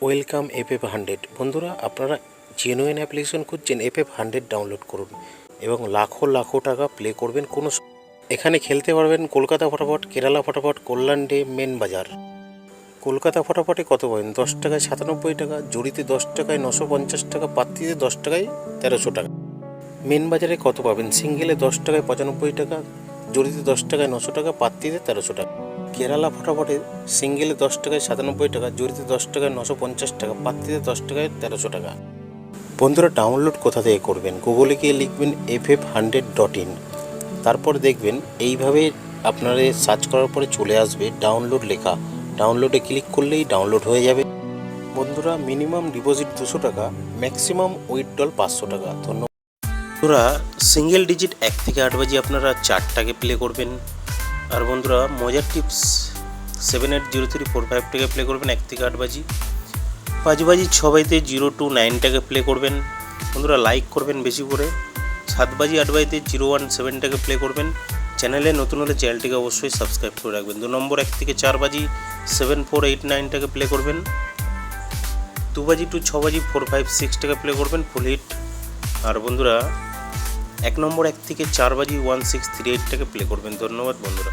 Welcome FF100। বন্ধুরা, আপনারা genuine application খুঁজছেন, FF100 ডাউনলোড করুন এবং লাখো লাখো টাকা প্লে করবেন। এখানে খেলতে পারবেন কলকাতা ফটাফট, কেরালা ফটাফট, কল্যাণ ডে, মেন বাজার। কলকাতা ফটাফটে কত পাবেন? 10 টাকায় 97 টাকা, জড়িতে 10 টাকায় 950 টাকা, পাত্তিতে 10 টাকায় 1300 টাকা। মেন বাজারে কত পাবেন? সিঙ্গেলে 10 টাকায় 95 টাকা, জড়িতে 10 টাকায় 900 টাকা, পাত্তিতে 1300 টাকা। কেরালা ফটাফটে সিঙ্গেলে 10 টাকায় 97 টাকা, জড়িতে 10 টাকায় 950 টাকা, পাত্তিতে 10 টাকায় 1300 টাকা। বন্ধুরা, ডাউনলোড কোথা থেকে করবেন? গুগলে গিয়ে লিখবেন ff100.in, তারপর দেখবেন এইভাবে আপনারা সার্চ করার পরে চলে আসবে ডাউনলোড লেখা। ডাউনলোডে ক্লিক করলেই ডাউনলোড হয়ে যাবে। বন্ধুরা, মিনিমাম ডিপোজিট 200 টাকা, ম্যাক্সিমাম উইথড্রল 500 টাকা। ধন্যবাদ। বন্ধুরা, সিঙ্গেল ডিজিট 1 থেকে 8 বাজি আপনারা 4টাকে প্লে করবেন। আর বন্ধুরা, মজার টিপস 780345 টাকা প্লে করবেন 1 থেকে 8 বাজি। 5 বাজি 6 বাজিতে 029টাকে প্লে করবেন। বন্ধুরা, লাইক করবেন বেশি করে। 7 বাজি 8 বাজিতে 017 টাকা প্লে করবেন। চ্যানেলে নতুন হলে চ্যানেলটিকে অবশ্যই সাবস্ক্রাইব করে রাখবেন। 2 নম্বর 1 থেকে 4 বাজি 7489 টাকা প্লে করবেন। 2 বাজি টু 6 বাজি 456 টাকা প্লে করবেন ফুল হিট। আর বন্ধুরা, 1 নম্বর 1 থেকে 4 বাজি 1638 টাকা প্লে করবেন। ধন্যবাদ বন্ধুরা।